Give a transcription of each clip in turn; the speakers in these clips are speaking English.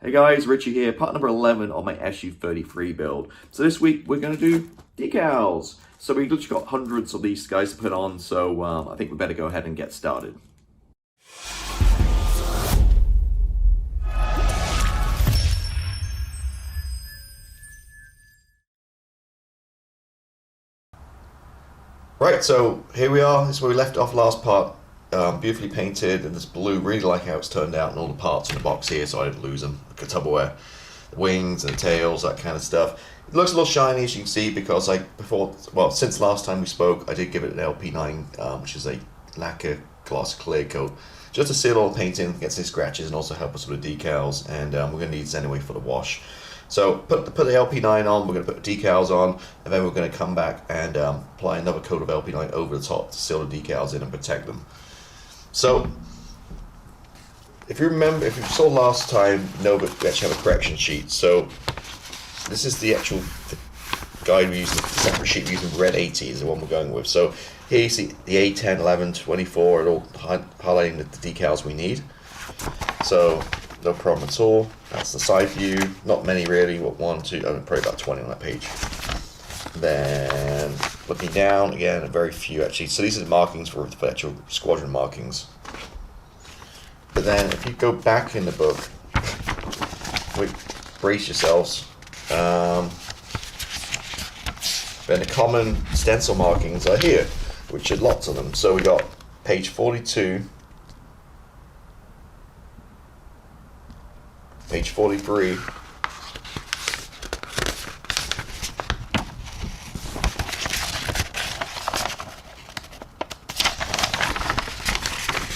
Hey guys, Richie here, part number 11 on my SU-33 build. So this week we're going to do decals. So we've literally got hundreds of these guys to put on, so I think we better go ahead and get started. Right, so here we are. This is where we left off last part. Beautifully painted, and this blue, really like how it's turned out, and all the parts in the box here, so I didn't lose them. Like a Tupperware, the wings and the tails, that kind of stuff. It looks a little shiny, as you can see, because since last time we spoke, I did give it an LP9, which is a lacquer gloss clear coat, just to seal all the painting, get some scratches, and also help us with the decals. And we're going to need this anyway for the wash. So put the LP9 on, we're going to put the decals on, and then we're going to come back and apply another coat of LP9 over the top to seal the decals in and protect them. So, if you remember, if you saw last time, know that we actually have a correction sheet. So, this is the actual guide we use, the separate sheet we use in red 80 is the one we're going with. So, here you see the A10, 11, 24, all highlighting the decals we need. So, no problem at all. That's the side view. Not many really, what, one, two, probably about 20 on that page. Then looking down again, very few actually. So these are the markings for the actual squadron markings. But then if you go back in the book, brace yourselves. Then the common stencil markings are here, which are lots of them. So we got page 42, page 43.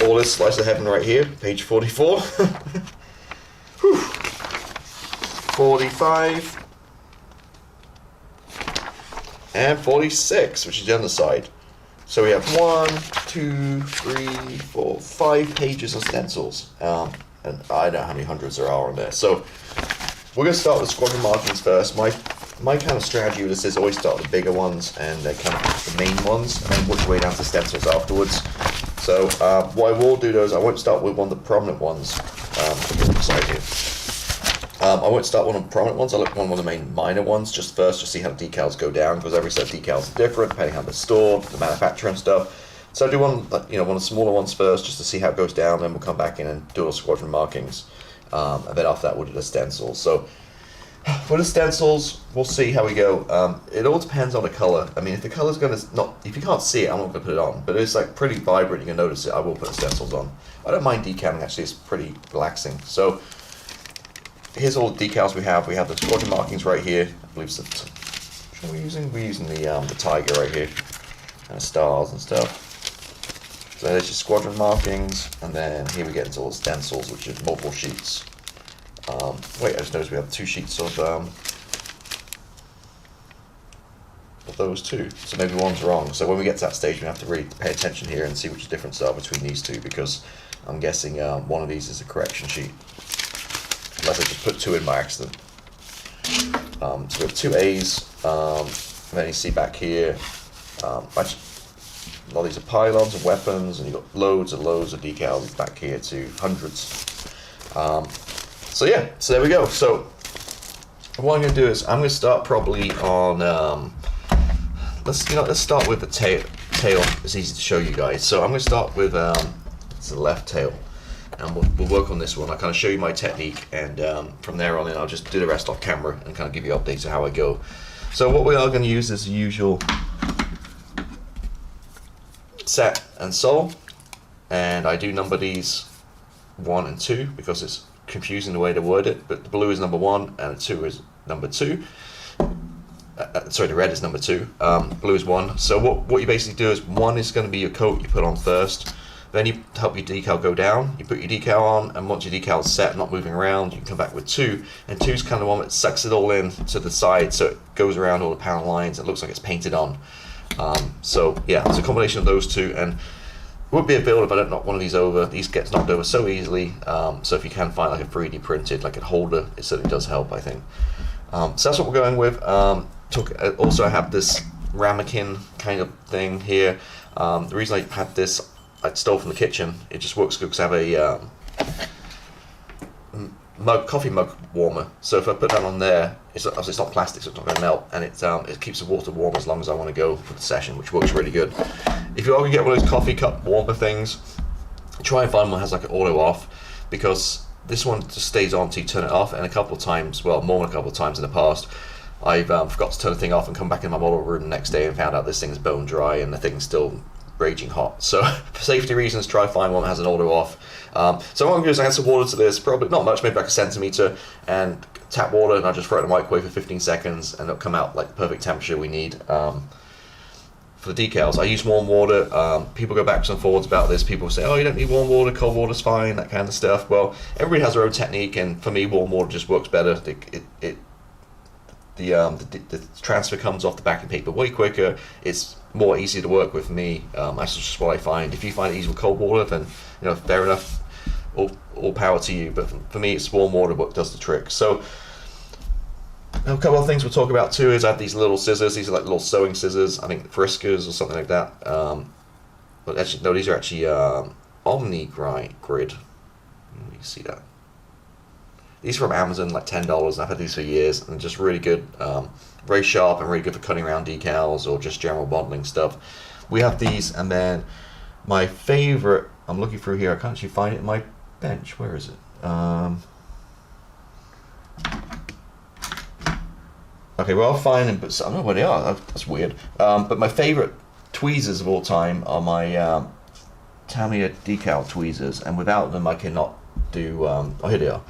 All this slice of heaven right here, page 44, 45, and 46, which is the underside. So we have 1, 2, 3, 4, 5 pages of stencils, and I don't know how many hundreds there are on there. So we're going to start with squadron markings first. My kind of strategy with this is always start with the bigger ones and kind of the main ones, and then work your way down to stencils afterwards. So what I will do though is I won't start with one of the prominent ones. I won't start one of the prominent ones. I'll look at one of the main minor ones just first to see how the decals go down, because every set of decals is different depending on the store, the manufacturer and stuff. So I do one of the smaller ones first just to see how it goes down. Then we'll come back in and do all squadron markings, and then after that we'll do the stencils. So for the stencils, we'll see how we go. It all depends on the color. I mean, if the color's going to if you can't see it, I'm not going to put it on. But it's like pretty vibrant, you can notice it. I will put the stencils on. I don't mind decaling actually. It's pretty relaxing. So here's all the decals we have. We have the squadron markings right here. I believe it's what are we using? We're using the tiger right here, and stars and stuff. So there's your squadron markings, and then here we get into all the stencils, which is multiple sheets. Wait, I just noticed we have 2 sheets of those two, so maybe one's wrong. So when we get to that stage, we have to really pay attention here and see which difference are between these two, because I'm guessing one of these is a correction sheet, unless I just put 2 in by accident. So we have 2 A's, and then you see back here, actually, a lot of these are pylons and weapons, and you've got loads and loads of decals back here to hundreds. So yeah, so there we go. So what I'm going to do is I'm going to start probably on let's start with the tail. It's easy to show you guys. So I'm going to start with it's the left tail, and we'll work on this one. I'll kind of show you my technique, and from there on in I'll just do the rest off camera and kind of give you updates of how I go. So what we are going to use is the usual set and sole, and I do number these 1 and 2 because it's confusing the way to word it, but the blue is number 1 and the 2 is number 2. Sorry, the red is number 2, blue is 1. So what you basically do is 1 is going to be your coat you put on first, then you help your decal go down, you put your decal on, and once your decal is set, not moving around, you can come back with 2, and 2 is kind of the one that sucks it all in to the side, so it goes around all the panel lines, it looks like it's painted on. So yeah, it's a combination of those 2, and would be a build if I don't knock one of these over. These gets knocked over so easily, so if you can find like a 3D printed, like a holder, it certainly does help, I think. So that's what we're going with. Also I have this ramekin kind of thing here. The reason I had this, I stole from the kitchen. It just works good because I have a coffee mug warmer. So if I put that on there, obviously it's not plastic, so it's not going to melt, and it keeps the water warm as long as I want to go for the session, which works really good. If you are going to get one of those coffee cup warmer things, try and find one that has like an auto off, because this one just stays on until you turn it off. And a couple of times, well, more than a couple of times in the past, I've forgot to turn the thing off and come back in my model room the next day and found out this thing's bone dry and the thing's still raging hot. So for safety reasons, try to find one that has an auto off. So what I'm going to do is add some water to this, probably not much, maybe like a centimeter, and tap water, and I'll just throw it in the microwave for 15 seconds, and it'll come out like the perfect temperature we need. For the decals, I use warm water. People go backwards and forwards about this. People say, oh, you don't need warm water, cold water's fine, that kind of stuff. Well, everybody has their own technique, and for me, warm water just works better. The transfer comes off the backing paper way quicker. It's more easy to work with me. That's just what I find. If you find it easy with cold water, then fair enough. All power to you. But for me, it's warm water what does the trick. So a couple of things we'll talk about too is I have these little scissors. These are like little sewing scissors. I think Friskers or something like that. But actually, no, these are actually Omni Grid. You see that. These are from Amazon, like $10, and I've had these for years, and just really good, very sharp and really good for cutting around decals or just general modeling stuff. We have these, and then my favorite, I'm looking through here, I can't actually find it in my bench, where is it? Okay, well I'll find them, but I don't know where they are, that's weird. But my favorite tweezers of all time are my Tamiya decal tweezers, and without them I cannot do, oh here they are.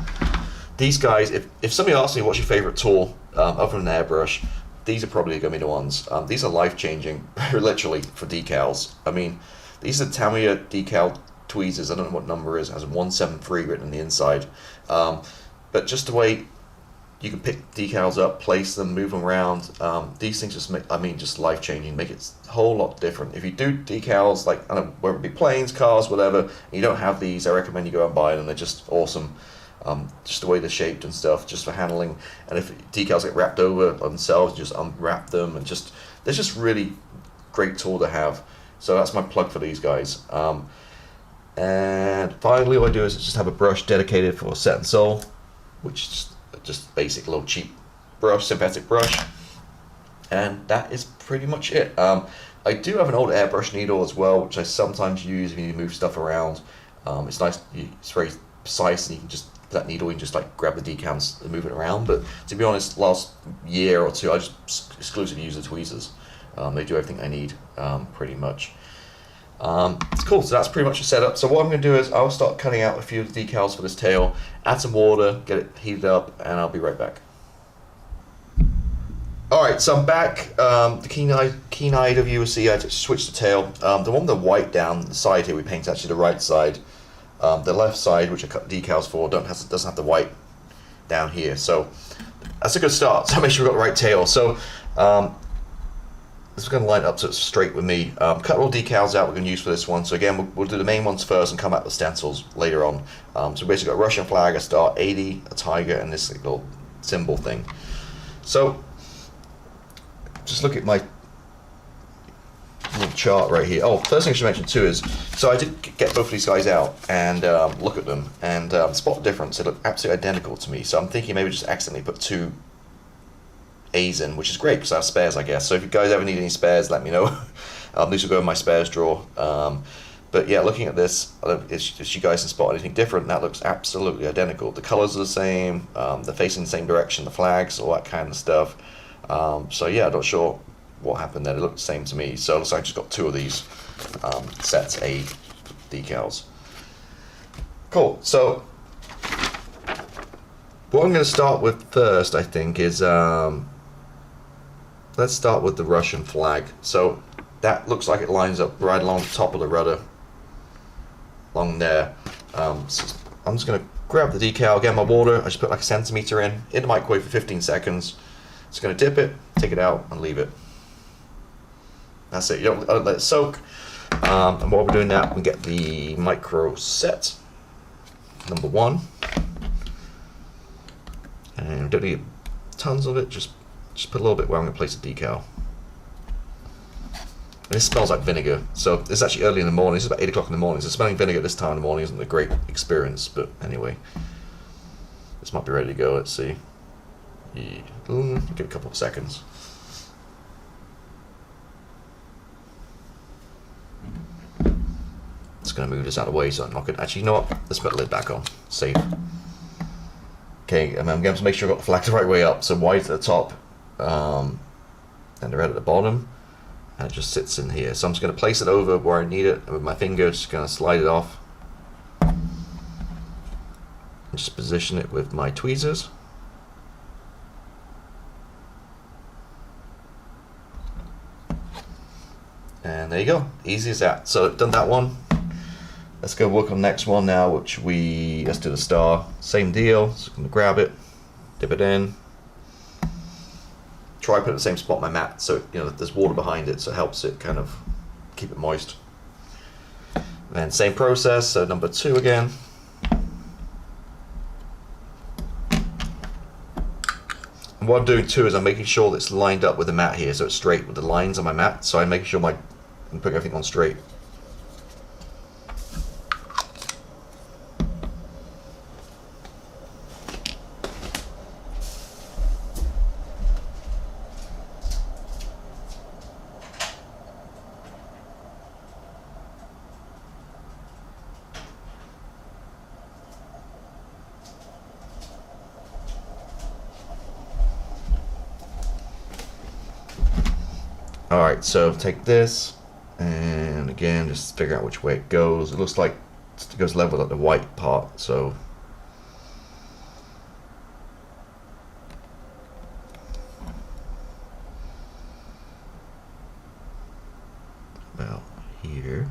These guys, if somebody asks me what's your favorite tool other than an airbrush, these are probably going to be the ones. These are life-changing, literally, for decals. I mean, these are Tamiya decal tweezers. I don't know what number it is. It has a 173 written on the inside. But just the way you can pick decals up, place them, move them around, these things just make, just life-changing, make it a whole lot different. If you do decals, like, I don't know, whether it be planes, cars, whatever, and you don't have these, I recommend you go and buy them. They're just awesome. Just the way they're shaped and stuff, just for handling. And if decals get wrapped over themselves, just unwrap them, and they're just really great tool to have. So that's my plug for these guys. And finally, all I do is just have a brush dedicated for set and sole, which is just basic little cheap brush, synthetic brush, and that is pretty much it. I do have an old airbrush needle as well, which I sometimes use if you need to move stuff around. It's nice, it's very precise, and you can just that needle and just like grab the decals and move it around. But to be honest, last year or two I just exclusively use the tweezers. They do everything I need, pretty much. It's cool. So that's pretty much the setup. So what I'm going to do is I'll start cutting out a few of the decals for this tail, add some water, get it heated up, and I'll be right back. Alright, so I'm back. The keen-eyed of you will see I just switched the tail. The one with the white down the side here we paint actually the right side. The left side, which I cut decals for, doesn't have the white down here. So that's a good start. So make sure we've got the right tail. So this is going to line up so it's straight with me. Cut all decals out we're going to use for this one. So again, we'll do the main ones first and come out with stencils later on. So basically got a Russian flag, a star, 80, a tiger, and this little symbol thing. So just look at my little chart right here. Oh, first thing I should mention too is, so I did get both of these guys out and look at them and spot the difference. They look absolutely identical to me. So I'm thinking maybe just accidentally put two A's in, which is great because I have spares, I guess. So if you guys ever need any spares, let me know. These will go in my spares drawer. But yeah, looking at this, if you guys can spot anything different, that looks absolutely identical. The colors are the same, they're facing the same direction, the flags, all that kind of stuff. So yeah, I'm not sure what happened there. They look the same to me. So it looks like I just got two of these sets A decals. Cool. So what I'm going to start with first, I think, is let's start with the Russian flag. So that looks like it lines up right along the top of the rudder, along there. So I'm just going to grab the decal, get my water. I just put like a centimeter in the microwave for 15 seconds. Just going to dip it, take it out, and leave it. That's it. You don't let it soak. And while we're doing that, we get the micro set number 1. And don't need tons of it. Just put a little bit where I'm going to place a decal. And this smells like vinegar. So it's actually early in the morning. It's about 8 o'clock in the morning. So smelling vinegar this time in the morning isn't a great experience. But anyway, This might be ready to go. Let's see. Give it a couple of seconds. Just going to move this out of the way so I'm not going to... Actually, you know what? Let's put the lid back on. Safe. Okay, I'm going to make sure I've got the flag the right way up. So white at the top, and the red at the bottom. And it just sits in here. So I'm just going to place it over where I need it. And with my finger, just going to slide it off. And just position it with my tweezers. And there you go. Easy as that. So I've done that one. Let's go work on the next one now, which let's do the star. Same deal. So I'm going to grab it, dip it in. Try put it in the same spot on my mat so there's water behind it, so it helps it kind of keep it moist. And same process, so number 2 again. And what I'm doing too is I'm making sure that it's lined up with the mat here, so it's straight with the lines on my mat. So I'm making sure I'm putting everything on straight. Alright, so take this and again just figure out which way it goes. It looks like it goes level with the white part, so about here.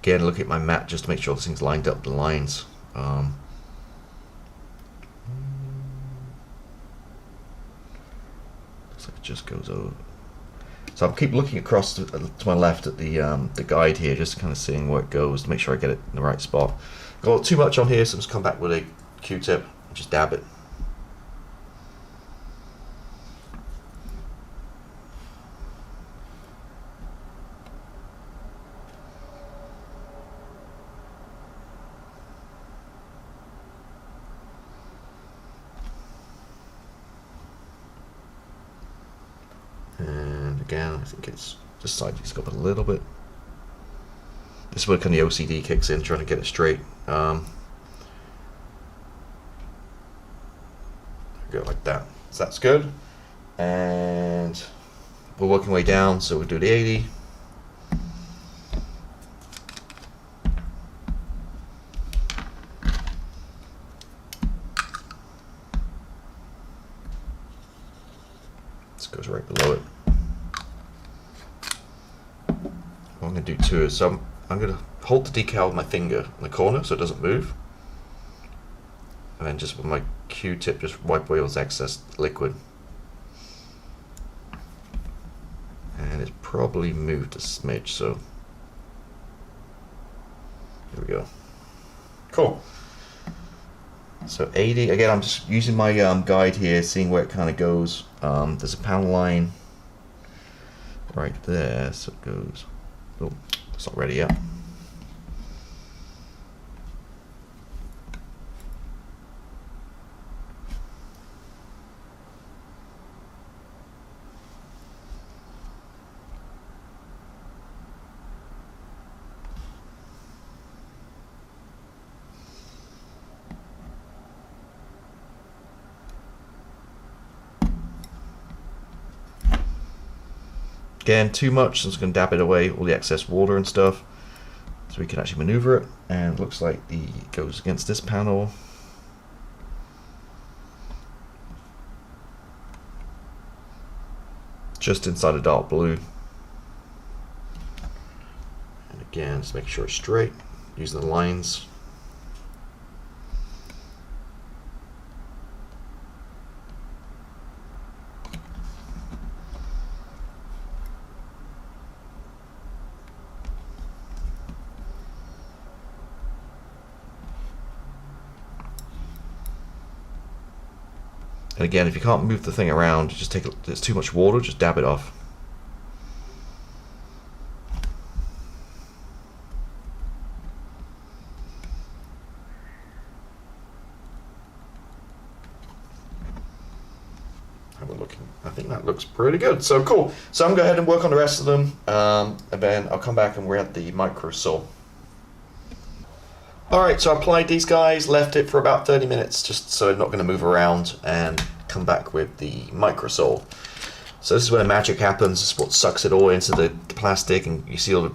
Again, look at my mat just to make sure this thing's lined up with the lines. Looks like it just goes over. So I'll keep looking across to my left at the guide here, just kind of seeing where it goes to make sure I get it in the right spot. Got too much on here, so I'm just come back with a Q-tip and just dab it. And again, I think it's just side just got a little bit. This is where kind of the OCD kicks in, trying to get it straight. Go like that. So that's good. And we're working way down, so we'll do the 80. This goes right below it. What I'm going to do too is I'm going to hold the decal with my finger in the corner so it doesn't move, and then just with my Q-tip just wipe away all this excess liquid. And it's probably moved a smidge, so here we go. Cool. So 80, again I'm just using my guide here, seeing where it kind of goes. There's a panel line right there, so it goes, oh, it's not ready yet. Again, too much, so I'm just going to dab it away, all the excess water and stuff, so we can actually maneuver it. And it looks like it goes against this panel. Just inside a dark blue. And again, just make sure it's straight, using the lines. And again, if you can't move the thing around, just there's too much water, just dab it off. think that looks pretty good. So cool. So I'm going to go ahead and work on the rest of them, and then I'll come back and we're at the micro saw. Alright, so I applied these guys, left it for about 30 minutes just so they're not going to move around, and come back with the micro saw. So this is where magic happens. This is what sucks it all into the plastic, and you see all the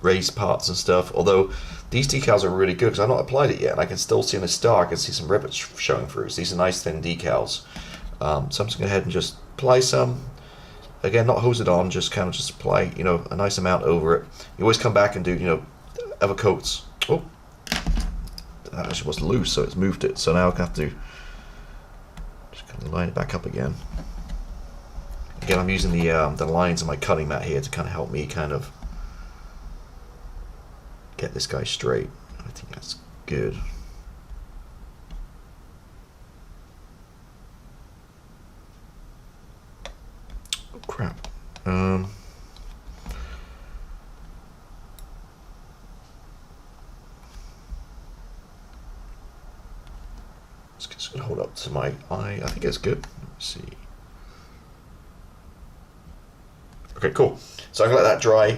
raised parts and stuff. Although these decals are really good because I've not applied it yet, and I can still see in the star, I can see some rivets showing through. So these are nice thin decals. So I'm just going to go ahead and just apply some. Again, not hose it on, just kind of just apply, you know, a nice amount over it. You always come back and do, you know, other coats. Oh, that actually was loose, so it's moved it. So now I have to just kind of line it back up again. Again, I'm using the lines on my cutting mat here to kind of help me kind of get this guy straight. I think that's good. Oh crap. Just gonna hold up to my eye. I think it's good. Let's see. Okay, cool. So I'm gonna let that dry.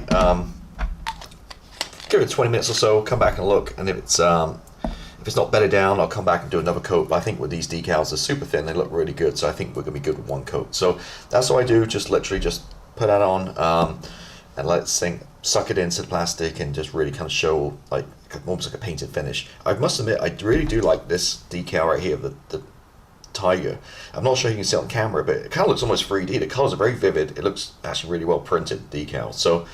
Give it 20 minutes or so. Come back and look, and if it's not bedded down, I'll come back and do another coat. But I think with these decals, they're super thin. They look really good, so I think we're gonna be good with one coat. So that's what I do. Just literally just put that on and let it sink, suck it into the plastic, and just really kind of show like almost like a painted finish. I must admit, I really do like this decal right here, the tiger. I'm not sure you can see it on camera, but it kind of looks almost 3D. The colors are very vivid. It looks actually really well printed decal. So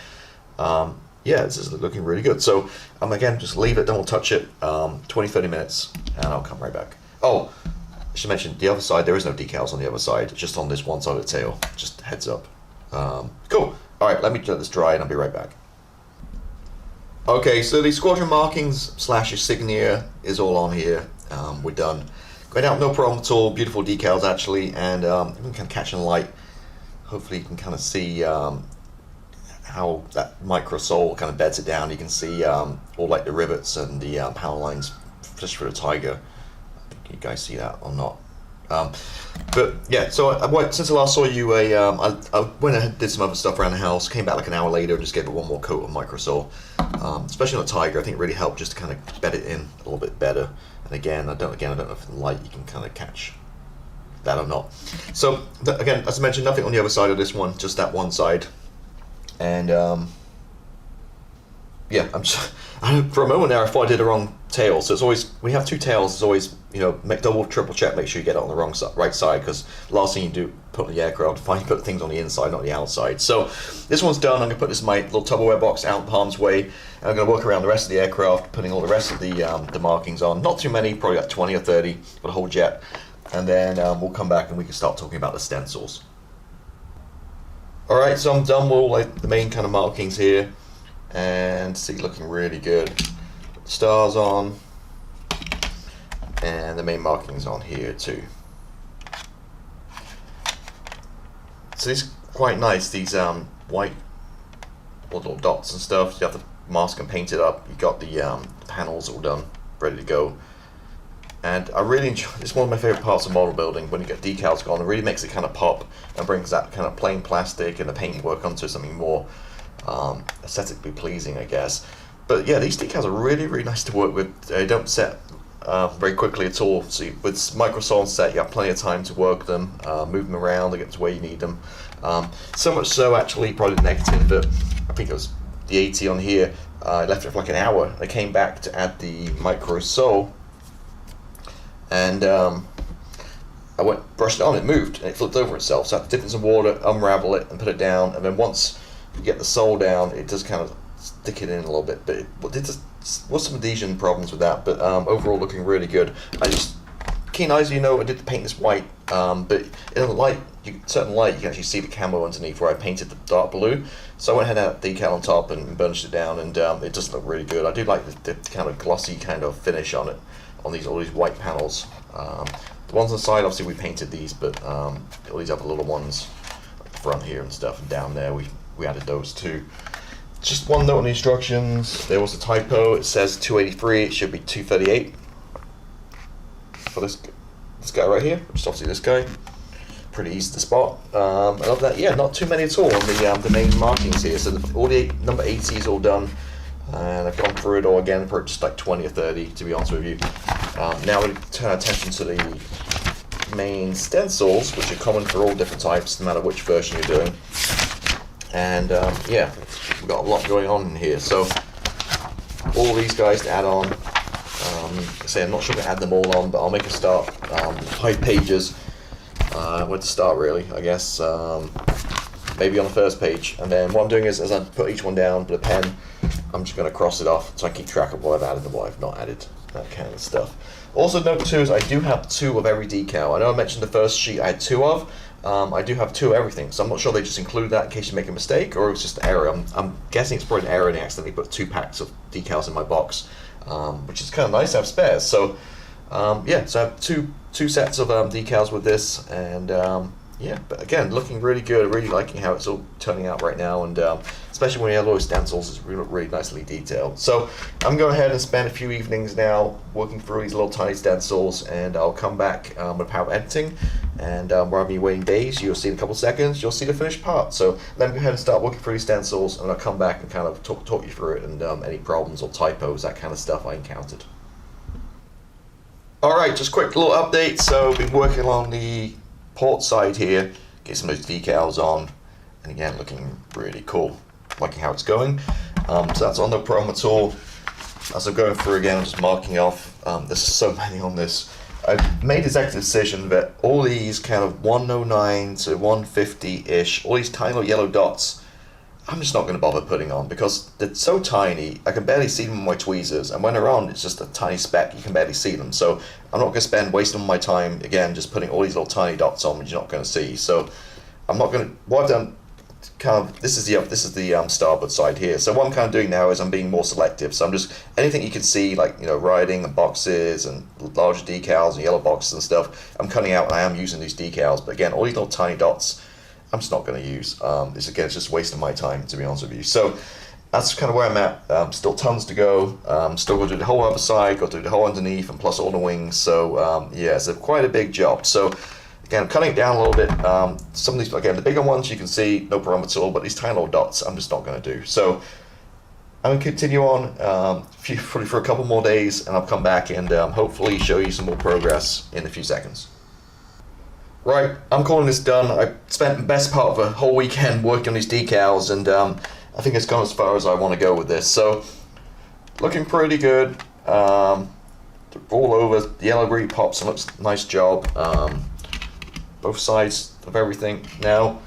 yeah, this is looking really good. So again, just leave it, don't touch it, 20-30 minutes, and I'll come right back. Oh, I should mention the other side, there is no decals on the other side, just on this one side of the tail, just heads up. Cool. All right, let me let this dry and I'll be right back. Okay, so the squadron markings / insignia is all on here. We're done. Going out, no problem at all. Beautiful decals actually, and even kind of catching light. Hopefully you can kind of see how that micro sole kind of beds it down. You can see all like the rivets and the panel lines, just for the tiger. Can you guys see that or not? But yeah, so since I last saw you, I went ahead and did some other stuff around the house, came back like an hour later and just gave it one more coat of micro sole. Especially on the tiger, I think it really helped just to kind of bed it in a little bit better. And again, I don't know if in the light you can kind of catch that or not. So again, as I mentioned, nothing on the other side of this one, just that one side. And yeah, for a moment there I thought I did the wrong tail. So it's always, when you have two tails, it's always, you know, double, triple check, make sure you get it on the right side, because last thing you do, put on the aircraft, find you put things on the inside, not the outside. So this one's done. I'm gonna put this in my little Tupperware box out in harm's way, and I'm gonna work around the rest of the aircraft, putting all the rest of the markings on. Not too many, probably like 20 or 30 for the whole jet, and then we'll come back and we can start talking about the stencils. All right, so I'm done with all like the main kind of markings here, and see, looking really good. Stars on, and the main markings on here too. So these are quite nice, these white little dots and stuff. You have to mask and paint it up. You got the panels all done, ready to go. And I really enjoy, it's one of my favorite parts of model building, when you get decals gone. It really makes it kind of pop and brings that kind of plain plastic and the paint work onto something more aesthetically pleasing, I guess. But yeah, these decals are really, really nice to work with. They don't set very quickly at all. So with micro sole set, you have plenty of time to work them, move them around, they get to where you need them. So much so, actually, probably the negative, that I think it was the 80 on here, I left it for like an hour. I came back to add the micro sole, and I brushed it on, it moved, and it flipped over itself. So I had to dip in some water, unravel it, and put it down. And then once you get the sole down, it does kind of stick it in a little bit. But it just was some adhesion problems with that. But overall, looking really good. I just, keen eyes, you know, I did paint this white, but in the light, certain light, you can actually see the camo underneath where I painted the dark blue. So I went ahead and had decal on top and burnished it down, and it does look really good. I do like the kind of glossy kind of finish on it, on all these white panels. The ones on the side, obviously we painted these, but all these other little ones, like the front here and stuff, and down there, we added those too. Just one note on the instructions, there was a typo. It says 283, it should be 238 for this guy right here, which is obviously this guy. pretty easy to spot. And other than that, yeah, not too many at all on the main markings here. So all the number 80 is all done, and I've gone through it all again for just like 20 or 30, to be honest with you. Now we turn our attention to the main stencils, which are common for all different types, no matter which version you're doing. And yeah, we've got a lot going on in here. So all these guys to add on. Say I'm not sure I'm going to add them all on, but I'll make a start. 5 pages. Where to start, really, I guess. Maybe on the first page. And then what I'm doing is, as I put each one down with a pen, I'm just going to cross it off so I keep track of what I've added and what I've not added. That kind of stuff. Also note too is I do have 2 of every decal. I know I mentioned the first sheet I had 2 of. I do have 2 of everything, so I'm not sure they just include that in case you make a mistake, or it's just an error. I'm guessing it's probably an error and they accidentally put 2 packs of decals in my box, which is kind of nice to have spares. So yeah, so I have two sets of decals with this, and yeah, but again, looking really good. Really liking how it's all turning out right now, and especially when you have all those stencils, it's really nicely detailed. So I'm going to go ahead and spend a few evenings now working through these little tiny stencils, and I'll come back with power editing, and rather than waiting days, you'll see in a couple of seconds, you'll see the finished part. So let me go ahead and start working through these stencils, and I'll come back and kind of talk you through it, and any problems or typos, that kind of stuff I encountered. Alright, just quick little update. So been working on the port side here, get some of those decals on, and again, looking really cool, liking how it's going. So that's on, no problem at all. As I'm going through again, I'm just marking off. There's so many on this. I've made the executive decision that all these kind of 109 to 150-ish, all these tiny little yellow dots, I'm just not going to bother putting on because they're so tiny, I can barely see them with my tweezers, and when they're on, it's just a tiny speck, you can barely see them. So I'm not going to wasting my time, again, just putting all these little tiny dots on which you're not going to see. So I'm not going to, what I've done, kind of, this is the starboard side here. So what I'm kind of doing now is I'm being more selective. So I'm just, anything you can see, like, you know, writing and boxes and larger decals and yellow boxes and stuff, I'm cutting out, and I am using these decals. But again, all these little tiny dots, I'm just not going to use. This again, it's just wasting my time, to be honest with you. So that's kind of where I'm at. Still tons to go. Still got to do the whole other side, got to do the whole underneath, and plus all the wings. So yeah, it's quite a big job. So again, I'm cutting it down a little bit. Some of these, again, the bigger ones you can see, no problem at all. But these tiny little dots, I'm just not going to do. So I'm going to continue on for a couple more days, and I'll come back and hopefully show you some more progress in a few seconds. Right, I'm calling this done. I spent the best part of a whole weekend working on these decals, and I think it's gone as far as I want to go with this. So, looking pretty good. All over. The yellow really pops and looks nice job. Both sides of everything. Now,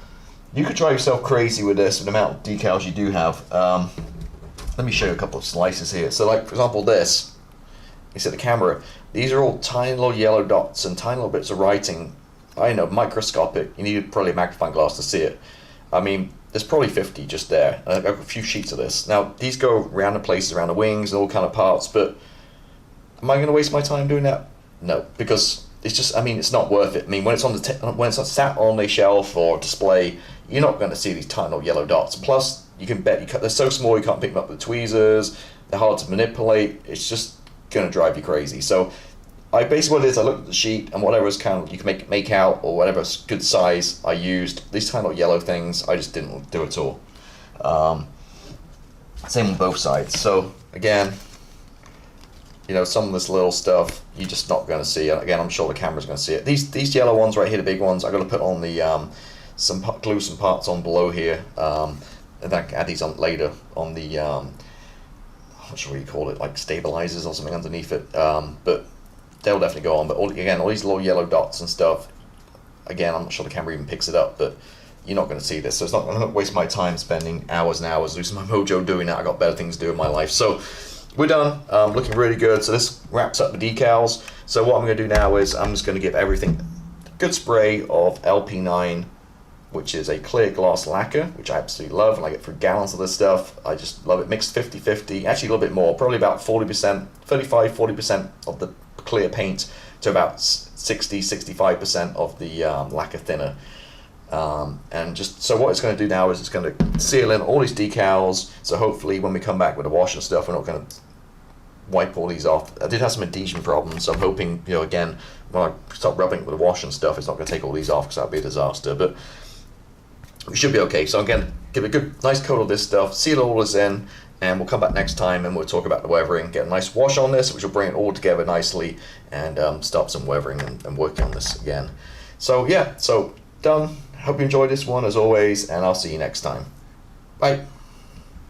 you could drive yourself crazy with this, with the amount of decals you do have. Let me show you a couple of slices here. So, like, for example, this. You see the camera. These are all tiny little yellow dots and tiny little bits of writing. I know, microscopic. You need probably a magnifying glass to see it. I mean, there's probably 50 just there. I've got a few sheets of this. Now, these go around the places, around the wings, and all kind of parts, but am I going to waste my time doing that? No, because it's just, I mean, it's not worth it. I mean, when it's on when it's sat on a shelf or display, you're not going to see these tiny little yellow dots. Plus, you can bet they're so small you can't pick them up with tweezers. They're hard to manipulate. It's just going to drive you crazy. So basically what it is, I looked at the sheet, and whatever is kind of you can make out, or whatever good size I used, these tiny little yellow things I just didn't do at all. Same on both sides. So again, you know, some of this little stuff you're just not going to see. Again, I'm sure the camera's going to see it. These yellow ones right here, the big ones, I got to put on the glue some parts on below here, and then I can add these on later on the I'm not sure what you call it, like stabilizers or something underneath it. But they'll definitely go on, but all these little yellow dots and stuff, again, I'm not sure the camera even picks it up, but you're not going to see this, so I'm not going to waste my time spending hours and hours losing my mojo doing that. I got better things to do in my life. So we're done, looking really good. So this wraps up the decals. So what I'm going to do now is I'm just going to give everything a good spray of LP9, which is a clear glass lacquer, which I absolutely love, and I get 3 gallons of this stuff. I just love it, mixed 50-50, actually a little bit more, probably about 40%, 35-40% of the clear paint to about 60-65% of the lacquer thinner, and just so what it's going to do now is it's going to seal in all these decals, so hopefully when we come back with the wash and stuff, we're not going to wipe all these off. I did have some adhesion problems, so I'm hoping, you know, again, when I start rubbing it with a wash and stuff, it's not going to take all these off because that would be a disaster. But we should be okay. So again, give a good, nice coat of this stuff, seal all this in, and we'll come back next time and we'll talk about the weathering, get a nice wash on this, which will bring it all together nicely, and start some weathering and working on this again. So yeah, so done. Hope you enjoyed this one as always, and I'll see you next time. Bye.